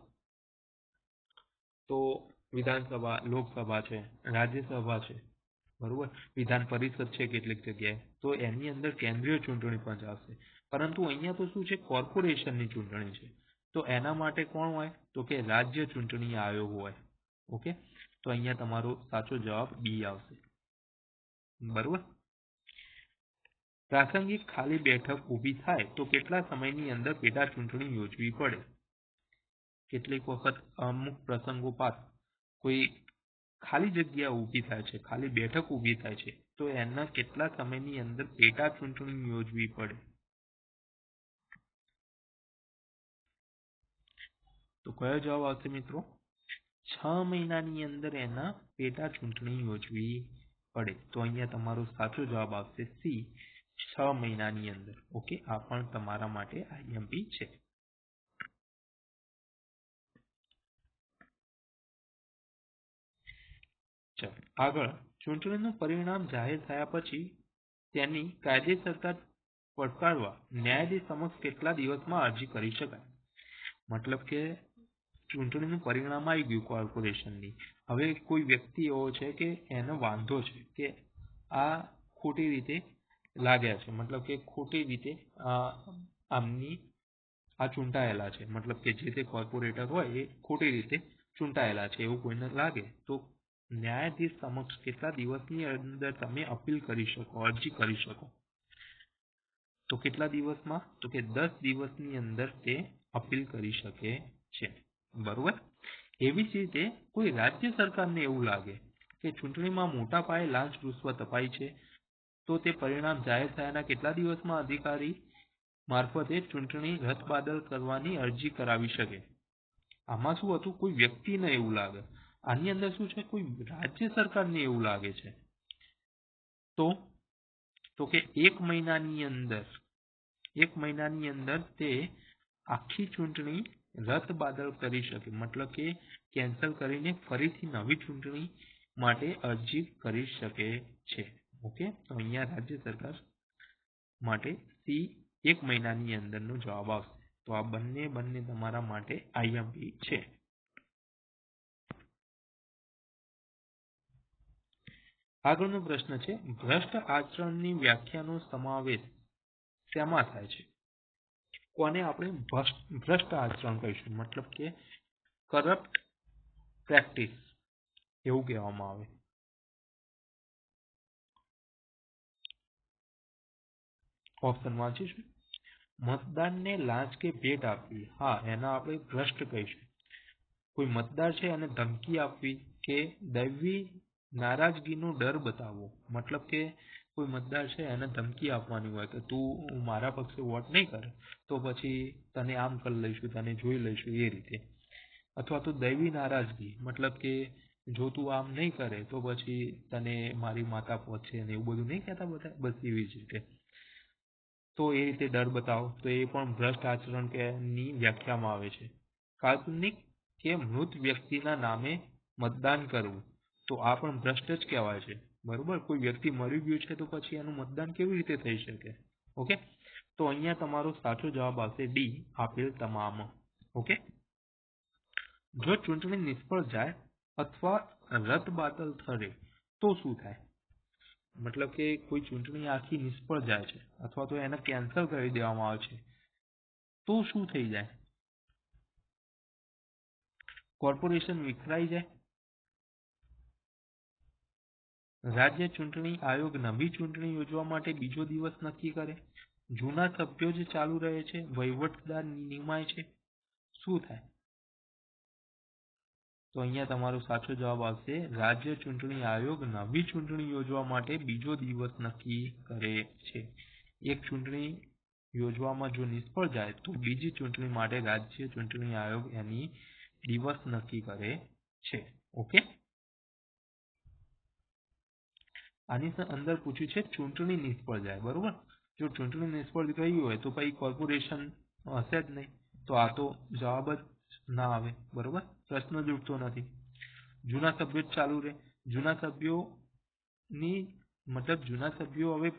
તો વિધાનસભા, લોકસભા છે, રાજ્યસભા છે. બરોબર. વિધાન પરિષદ છે કેટલીક જગ્યાએ, તો એની અંદર કેન્દ્રીય ચૂંટણી પંચ આવશે. પરંતુ અહીંયા તો શું છે? કોર્પોરેશનની ચૂંટણી છે. તો એના માટે કોણ હોય? તો કે રાજ્ય ચૂંટણી આયોગ હોય. ઓકે, તો અહીંયા તમારો સાચો જવાબ બી આવશે. બરોબર. પ્રાસંગિક ખાલી બેઠક ઊભી થાય તો કેટલા સમયની અંદર પેટા ચૂંટણી યોજવી પડે? કેટલીક વખત અમુક પ્રસંગોપાત કોઈ ખાલી જગ્યા ઊભી થાય છે, ખાલી બેઠક ઊભી થાય છે, તો એના કેટલા સમયની અંદર પેટા ચૂંટણી યોજવી પડે? તો કયો જવાબ આવશે મિત્રો? 6 મહિનાની અંદર એના પેટા ચૂંટણી યોજવી પડે. તો અહીંયા તમારો સાચો જવાબ આવશે સી, 6 મહિનાની અંદર. ઓકે, આ પણ તમારા માટે આઈએમપી છે. ચાલો આગળ. ચૂંટણીનું પરિણામ જાહેર થયા પછી તેની કાયદેસરતા પડકારવા ન્યાયાધીશ સમક્ષ કેટલા દિવસમાં અરજી કરી શકાય? મતલબ કે ચૂંટણીનું પરિણામ આવી ગયું કોર્પોરેશનની. હવે કોઈ વ્યક્તિ એવો છે કે એને વાંધો છે કે આ ખોટી રીતે લાગ્યા છે, મતલબ કે ખોટી રીતે આમની આ ચૂંટાયેલા છે, મતલબ કે જે તે કોર્પોરેટર હોય એ ખોટી રીતે ચૂંટાયેલા છે એવું કોઈને લાગે તો ન્યાયાધીશ સમક્ષ કેટલા દિવસની અંદર તમે અપીલ કરી શકો, અરજી કરી શકો? તો કેટલા દિવસમાં? તો કે 10 દિવસની અંદર તે અપીલ કરી શકે છે, બરોબર. એવી જ રીતે કોઈ રાજ્ય સરકારને એવું લાગે કે ચૂંટણીમાં મોટા પાયે લાંચ રૂશ્વત અપાઈ છે તો તે પરિણામ જાહેર થયાના કેટલા દિવસમાં અધિકારી મારફતે ચૂંટણી રદબાતલ કરવાની અરજી કરાવી શકે? આમાં શું હતું? કોઈ વ્યક્તિને એવું લાગે. આની અંદર શું છે? કોઈ રાજ્ય સરકારને એવું લાગે છે તો કે 1 મહિનાની અંદર તે આખી ચૂંટણી રદબાતલ કરી શકે, મતલબ કે કેન્સલ કરીને ફરીથી નવી ચૂંટણી માટે અરજી કરી શકે છે. ઓકે, તો અહીંયા રાજ્ય સરકાર માટે સી 1 મહિનાની અંદરનો જવાબ આવશે. તો આ બંને તમારા માટે આઈએમપી છે. આગળનો પ્રશ્ન છે, ભ્રષ્ટ આચરણની વ્યાખ્યાનો સમાવેશ શેમાં થાય છે? કોને આપણે ભ્રષ્ટ આચરણ કહીશું, મતલબ કે કરપ્ટ પ્રેક્ટિસ એવું કહેવામાં આવે. ઓપ્શન વાંચીશું. મતદાનને લાંચ કે ભેટ આપવી, હા એના આપણે ભ્રષ્ટ કહીશું. કોઈ મતદાર છે અને ધમકી આપવી કે દૈવી નારાજગીનો ડર બતાવવો, મતલબ કે કોઈ મતદાર છે એને ધમકી આપવાની હોય કે તું મારા પક્ષે વોટ નહીં કરે તો પછી તને આમ કરી લઈશું, તને જોઈ લઈશું, એ રીતે. અથવા તો દૈવી નારાજગી, મતલબ કે જો તું આમ નહીં કરે તો પછી તને મારી માતા પહોંચશે ને એવું બધું નહીં કહેતા બધા, બસ એવી જ રીતે. તો એ રીતે ડર બતાવો તો એ પણ ભ્રષ્ટ આચરણ ની વ્યાખ્યામાં આવે છે. કાલ્પનિક કે મૃત વ્યક્તિના નામે મતદાન કરવું, તો આ પણ ભ્રષ્ટ જ કહેવાય છે, બરોબર. કોઈ વ્યક્તિ મરી ગયું છે તો પછી એનું મતદાન કેવી રીતે થઈ શકે? ઓકે, તો અહીંયા તમારો સાચો જવાબ આવશે ડી, આપેલ તમામ. ઓકે, જો ચૂંટણી નિષ્ફળ જાય અથવા રદબાતલ થશે તો શું થાય? મતલબ કે કોઈ ચૂંટણી આખી નિષ્ફળ જાય છે અથવા તો એને કેન્સલ કરી દેવામાં આવે છે તો શું થઈ જાય? કોર્પોરેશન વિખરાઈ જાય, રાજ્ય ચૂંટણી આયોગ નવી ચૂંટણી યોજવા માટે બીજો દિવસ નક્કી કરે, જૂના સભ્યો જ ચાલુ રહે છે, વહીવટદાર નિમાય છે, શું થાય? તો અહીંયા તમારો સાચો જવાબ આવશે રાજ્ય ચૂંટણી આયોગ નવી ચૂંટણી યોજવા માટે બીજો દિવસ નક્કી કરે છે. એક ચૂંટણી યોજવામાં જો નિષ્ફળ જાય તો બીજી ચૂંટણી માટે રાજ્ય ચૂંટણી આયોગ એની દિવસ નક્કી કરે છે. ઓકે, આની અંદર પૂછ્યું છે ચૂંટણી નિષ્ફળ જાય, બરોબર. જો ચૂંટણી નિષ્ફળ ગઈ હોય તો પછી કોર્પોરેશન હશે જ નહીં, તો આ તો જવાબ જ ના આવે, બરોબર. પ્રશ્ન જ ઉઠતો નથી. જૂના સભ્યો જ ચાલુ રહે, જૂના સભ્યો હવે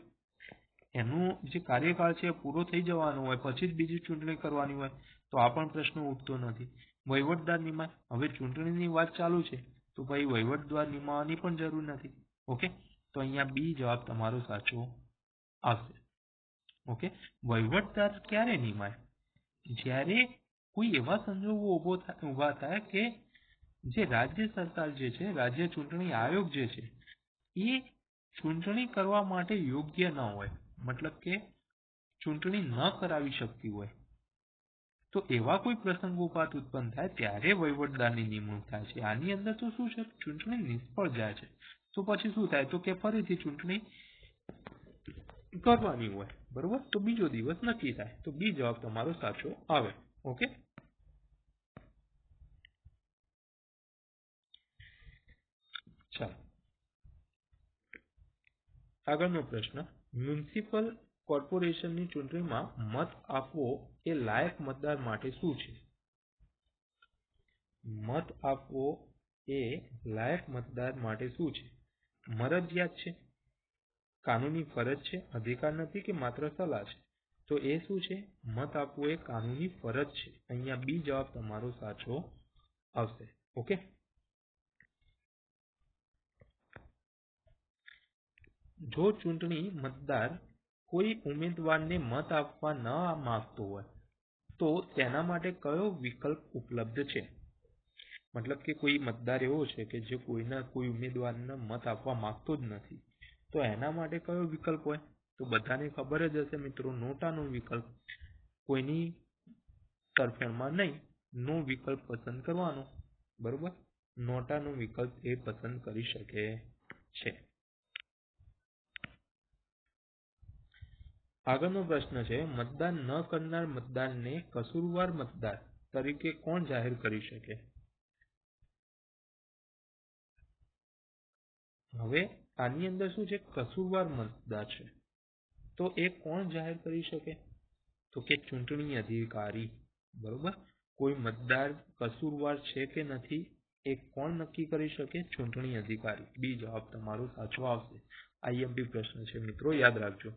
એનું જે કાર્યકાળ છે પૂરો થઈ જવાનો હોય પછી જ બીજી ચૂંટણી કરવાની હોય, તો આ પણ પ્રશ્ન ઉઠતો નથી. વહીવટદાર નિમાય, હવે ચૂંટણીની વાત ચાલુ છે તો પછી વહીવટદાર નિમાવાની પણ જરૂર નથી. ઓકે, તો અહીંયા બી જવાબ તમારો સાચો આવશે. ઓકે, વહીવટદાર ક્યારે નિમાય? જ્યારે કોઈ એવા સંજોગો ઊભા થાય કે જે રાજ્ય સરકાર જે છે, રાજ્ય ચૂંટણી આયોગ જે છે એ ચૂંટણી કરવા માટે યોગ્ય ન હોય, મતલબ કે ચૂંટણી ન કરાવી શકતી હોય, તો એવા કોઈ પ્રસંગોપાત ઉત્પન્ન થાય ત્યારે વહીવટદારની નિમણૂક થાય છે. આની અંદર તો શું છે, ચૂંટણી નિષ્ફળ જાય છે તો પછી શું થાય, તો કે ફરીથી ચૂંટણી કરવાની હોય, બરોબર. તો બીજો દિવસ નક્કી થાય, તો બી જવાબ તમારો સાચો આવે. ઓકે, ચાલો આગળનો પ્રશ્ન, મ્યુનિસિપલ કોર્પોરેશનની ચૂંટણીમાં મત આપવો એ લાયક મતદાર માટે શું છે? મત આપવો એ લાયક મતદાર માટે શું છે? મરજિયાત છે, કાનૂની ફરજ છે, અધિકાર નથી કે માત્ર સલાહ છે? તો એ શું છે? મત આપવો એ કાનૂની ફરજ છે. અહીંયા બી જવાબ તમારો સાચો આવશે. ઓકે, જો ચૂંટણી મતદાર કોઈ ઉમેદવારને મત આપવા ન માંગતો હોય તો તેના માટે કયો વિકલ્પ ઉપલબ્ધ છે? મતલબ કે કોઈ મતદાર એવો છે કે જે કોઈ ઉમેદવારને મત આપવા માંગતો જ નથી, તો એના માટે કયો વિકલ્પ હોય? તો બધાને ખબર જ હશે મિત્રો, નોટાનો વિકલ્પ. કોઈની તરફેણમાં નહીં, નો વિકલ્પ પસંદ કરવાનો. બરોબર, નોટાનો વિકલ્પ એ પસંદ કરી શકે છે. આગળનો પ્રશ્ન છે, મતદાન ન કરનાર મતદારને કસૂરવાર મતદાર તરીકે કોણ જાહેર કરી શકે? હવે આની અંદર શું છે? કસૂરવાર મતદાર છે, તો એ કોણ જાહેર કરી શકે? તો કે ચૂંટણી અધિકારી. બરોબર, કોઈ મતદાર કસૂરવાર છે કે નથી એ કોણ નક્કી કરી શકે? ચૂંટણી અધિકારી. બી જવાબ તમારો સાચો આવશે. આઈએમપી પ્રશ્ન છે મિત્રો, યાદ રાખજો.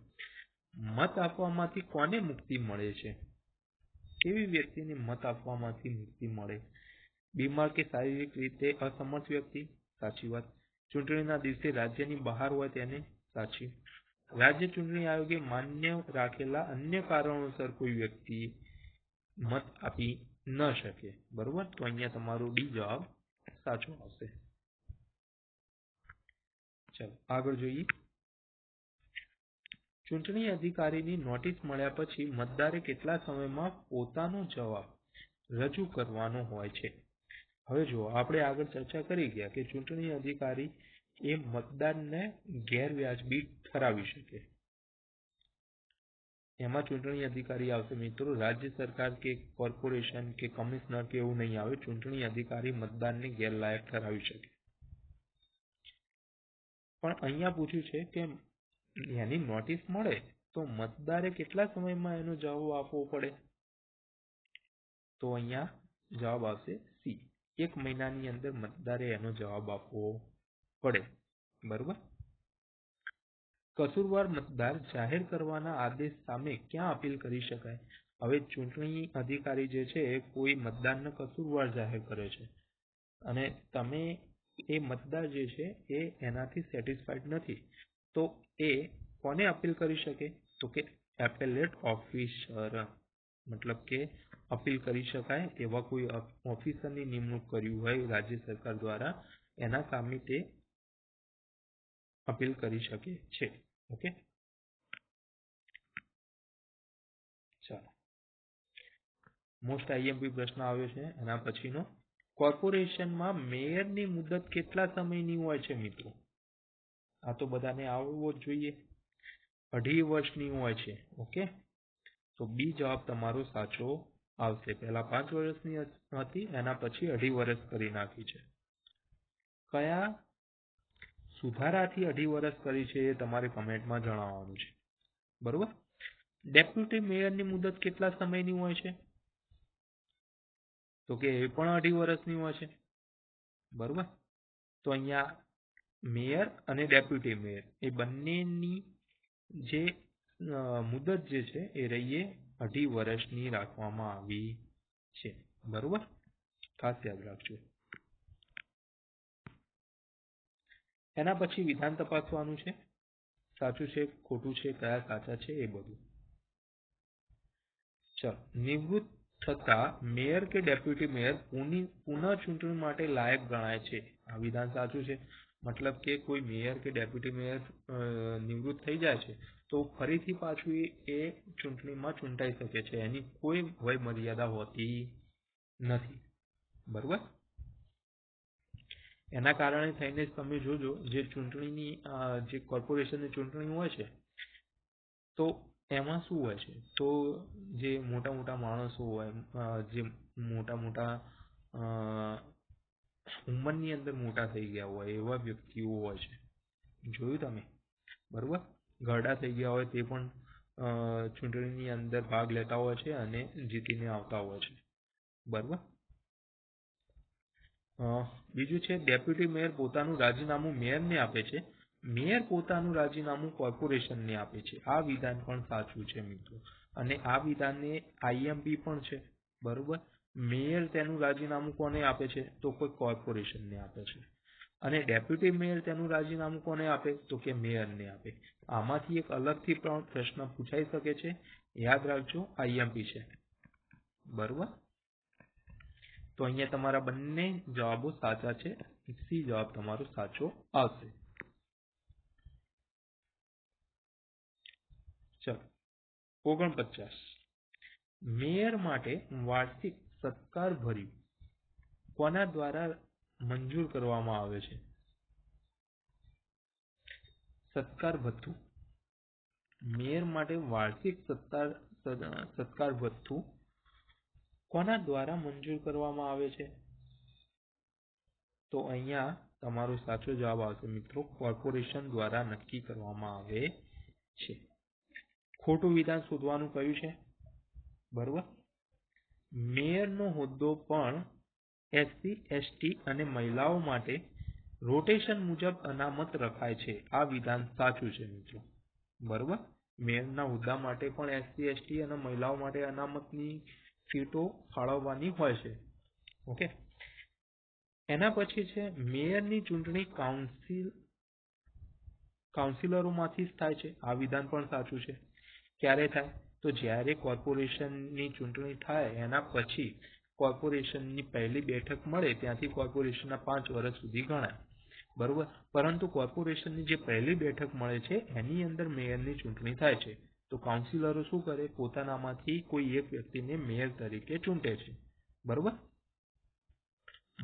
મત આપવામાંથી કોને મુક્તિ મળે છે? કેવી વ્યક્તિને મત આપવામાંથી મુક્તિ મળે? બીમાર કે શારીરિક રીતે અસમર્થ વ્યક્તિ. સાચી વાત. ચૂંટણીના દિવસે રાજ્યની બહાર હોય તેને. સાચી. રાજ્ય ચૂંટણી આયોગે માન્ય રાખેલા અન્ય કારણોસર કોઈ વ્યક્તિ મત આપી ન શકે. બરોબર, તો અહીંયા તમારો ડી જવાબ સાચો આવશે. ચલો આગળ જોઈએ. ચૂંટણી અધિકારીની નોટિસ મળ્યા પછી મતદારે કેટલા સમયમાં પોતાનો જવાબ રજૂ કરવાનો હોય છે? હવે જો આપણે આગળ ચર્ચા કરી ગયા કે ચૂંટણી અધિકારી એ મતદારને ગેરવ્યાજબી ઠરાવી શકે. એમાં ચૂંટણી અધિકારી આવશે મિત્રો, રાજ્ય સરકાર કે કોર્પોરેશન કે કમિશનર કે એવું નહીં આવે. ચૂંટણી અધિકારી મતદારને ગેરલાયક ઠરાવી શકે. પણ અહીંયા પૂછ્યું છે કે એની નોટિસ મળે તો મતદારે કેટલા સમયમાં એનો જવાબ આપવો પડે? તો અહીંયા જવાબ આવશે સી. 1 મહિનાની અંદર મતદારે એનો જવાબ આપવો પડે. બરોબર. કસૂરવાર મતદાર જાહેર કરવાના આદેશ સામે ક્યાં અપીલ કરી શકાય? હવે ચૂંટણી અધિકારી જે છે એ કોઈ મતદારને કસૂરવાર જાહેર કરે છે અને તમે એ મતદાર જે છે એ એનાથી સેટિસ્ફાઈડ નથી, તો એ કોને અપીલ કરી શકે? તો કે એપેલેટ ઓફિસર. મતલબ કે અપીલ કરી શકાય એવા કોઈ ઓફિસરની નિમણૂક કર્યું હોય રાજ્ય સરકાર દ્વારા, એના સામે તે અપીલ કરી શકે છે. ઓકે, ચાલો. મોસ્ટ આઈએમપી પ્રશ્ન આવ્યો છે એના પછીનો. કોર્પોરેશનમાં મેયરની મુદત કેટલા સમયની હોય છે મિત્રો? આ તો બધાને આવડવો જ જોઈએ. 2.5 વર્ષની હોય છે. ઓકે, તો બી જવાબ તમારો સાચો આવશે. પહેલા 5 વર્ષની હતી, એના પછી 2.5 વર્ષ કરી નાખી છે. કયા સુધારાથી 2.5 વર્ષ કરી છે એ તમારે કમેન્ટમાં જણાવવાનું છે. બરોબર. ડેપ્યુટી મેયરની મુદત કેટલા સમયની હોય છે? તો કે એ પણ 2.5 વર્ષની હોય છે. બરોબર, તો અહીંયા મેયર અને ડેપ્યુટી મેયર એ બંનેની જે મુદત જે છે એ રહીએ 2.5 વર્ષની રાખવામાં આવી છે. બરોબર, ખાસ યાદ રાખજો. એના પછી વિધાન તપાસવાનું છે, સાચું છે ખોટું છે, કયા સાચા છે એ બધું. ચલો. નિવૃત્ત થતા મેયર કે ડેપ્યુટી મેયર પુનઃ ચૂંટણી માટે લાયક ગણાય છે. આ વિધાન સાચું છે. મતલબ કે કોઈ મેયર કે ડેપ્યુટી મેયર નિવૃત્ત થઈ જાય છે તો ફરીથી પાછું એ ચૂંટણીમાં ચૂંટાઈ શકે છે. એની કોઈ વય મર્યાદા હોતી નથી. બરોબર. એના કારણે થઈને તમે જોજો જે ચૂંટણીની જે કોર્પોરેશનની ચૂંટણી હોય છે તો એમાં શું હોય છે, તો જે મોટા મોટા માણસો હોય, જે મોટા મોટા ઉંમરની અંદર મોટા થઈ ગયા હોય એવા વ્યક્તિઓ હોય છે. જોયું તમે? બરોબર. ઘરડા થઈ ગયા હોય તે પણ ચૂંટણીની અંદર ભાગ લેતા હોય છે અને જીતીને આવતા હોય છે. બરોબર. બીજું છે ડેપ્યુટી મેયર પોતાનું રાજીનામું મેયરને આપે છે, મેયર પોતાનું રાજીનામું કોર્પોરેશનને આપે છે. આ વિધાન પણ સાચું છે મિત્રો, અને આ વિધાનને આઈએમપી પણ છે. બરોબર. મેયર તેનું રાજીનામું કોને આપે છે? તો કોઈ કોર્પોરેશનને આપે છે. અને ડેપ્યુટી મેયર તેનું રાજીનામું કોને આપે? તો કે મેયરને આપે. આમાંથી એક અલગથી પણ પ્રશ્ન પૂછાઈ શકે છે, યાદ રાખજો, આઈએમપી છે. બરોબર. તો અહીંયા તમારા બંને જવાબો સાચા છે. સી જવાબ તમારો સાચો આવશે. ચલો 49. મેયર માટે વાર્ષિક સત્કાર ભર્યું કોના દ્વારા મંજૂર કરવામાં આવે છે? સત્કાર ભથ્થું. મેયર માટે વાર્ષિક સત્કાર ભથ્થું કોના દ્વારા મંજૂર કરવામાં આવે છે? તો અહીંયા તમારો સાચો જવાબ આવશે મિત્રો, કોર્પોરેશન દ્વારા નક્કી કરવામાં આવે છે. ખોટું વિધાન શોધવાનું કહ્યું છે. બરોબર. મેયરનો હોદ્દો પણ એસસી, એસટી અને મહિલાઓ માટે રોટેશન મુજબ અનામત રખાય છે. આ વિધાન સાચું છે મિત્રો. બરોબર. મેયરના હોદ્દા માટે પણ એસસી, એસટી અને મહિલાઓ માટે અનામતની સીટો ફાળવવાની હોય છે. ઓકે. એના પછી છે મેયરની ચૂંટણી કાઉન્સિલરોમાંથી જ થાય છે. આ વિધાન પણ સાચું છે. ક્યારે થાય? તો જ્યારે કોર્પોરેશનની ચૂંટણી થાય એના પછી કોર્પોરેશનની પહેલી બેઠક મળે ત્યાંથી કોર્પોરેશનના 5 વર્ષ સુધી ગણાય. બરોબર. પરંતુ કોર્પોરેશનની જે પહેલી બેઠક મળે છે એની અંદર મેયરની ચૂંટણી થાય છે. તો કાઉન્સિલરો શું કરે? પોતાનામાંથી કોઈ એક વ્યક્તિને મેયર તરીકે ચૂંટે છે. બરોબર.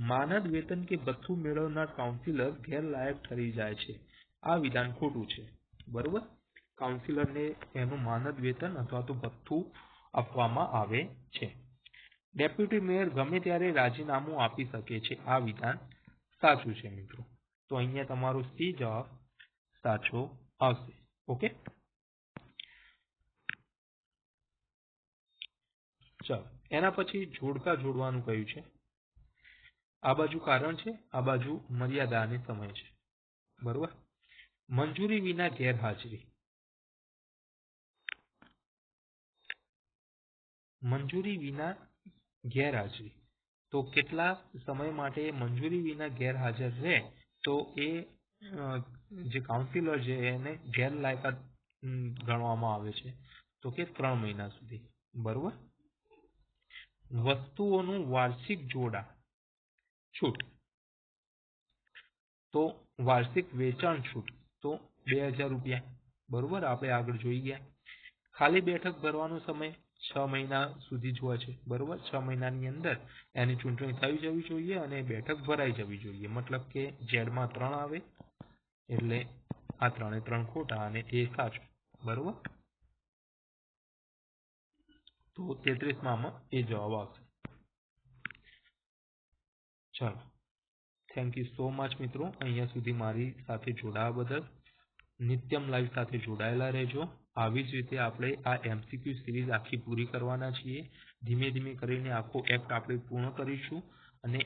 માનદ વેતન કે ભથ્થું મેળવનાર કાઉન્સિલર ગેરલાયક ઠરી જાય છે. આ વિધાન ખોટું છે. બરોબર. કાઉન્સિલરને એનું માનદ વેતન અથવા તો ભથ્થું આપવામાં આવે છે. ડેપ્યુટી મેયર ગમે ત્યારે રાજીનામું આપી શકે છે. આ વિધાન સાચું છે મિત્રો. તો અહીંયા તમારો સી જવાબ સાચો આવશે. ઓકે. ચાલો એના પછી જોડકા જોડવાનું કહ્યું છે. આ બાજુ કારણ છે, આ બાજુ મર્યાદા અને સમય છે. બરોબર. મંજૂરી વિના ગેરહાજરી. મંજૂરી વિના ગેરહાજરી. તો કેટલા સમય માટે મંજૂરી વિના ગેરહાજર રહે તો એ જે કાઉન્સિલર છે એને ગેરલાયકાત ગણવામાં આવે છે. તો કે 3 મહિના સુધી. બરોબર. વસ્તુઓનું વાર્ષિક જોડાણ છૂટ. તો વાર્ષિક વેચાણ છૂટ તો 2000 રૂપિયા. બરોબર. આપણે આગળ જોઈ ગયા. ખાલી બેઠક ભરવાનો સમય 6 મહિના સુધી જ હોય છે. બરોબર. 6 મહિનાની અંદર એની ચૂંટણી થઈ જવી જોઈએ અને બેઠક ભરાઈ જવી જોઈએ. મતલબ કે ઝેડમાં 3 આવે એટલે આ 3 ખોટા અને એ સાચું. બરોબર. તો 33માં એ જવાબ આવશે. ચાલો, થેન્ક યુ સો મચ મિત્રો. અહીંયા સુધી મારી સાથે જોડાવા બદલ. નિત્યમ લાઈવ સાથે જોડાયેલા રહેજો. આવી જ રીતે આપણે આ એમસીક્યુ સિરીઝ આખી પૂરી કરવાના છીએ. ધીમે ધીમે કરીને આખો એક્ટ આપણે પૂર્ણ કરીશું અને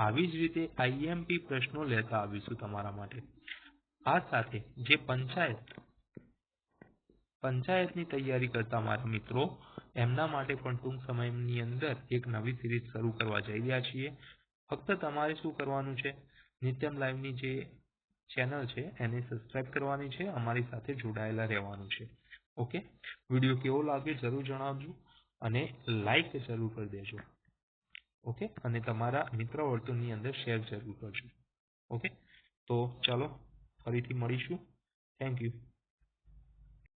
આવી જ રીતે આઈએમપી પ્રશ્નો લેતા આવીશું તમારા માટે. આ સાથે જે પંચાયતની તૈયારી કરતા મારા મિત્રો એમના માટે પણ ટૂંક સમયની અંદર એક નવી સિરીઝ શરૂ કરવા જઈ રહ્યા છીએ. ફક્ત તમારે શું કરવાનું છે? નિત્યમ લાઈવની જે ચેનલ છે એને સબસ્ક્રાઇબ કરવાની છે. અમારી સાથે જોડાયેલા રહેવાનું છે. ઓકે. વિડીયો કેવો લાગે જરૂર જણાવજો અને લાઈક જરૂર કરી દેજો. ઓકે. અને તમારા મિત્ર વર્તુળની અંદર શેર જરૂર કરજો. ઓકે. તો ચાલો ફરીથી મળીશું. Thank you.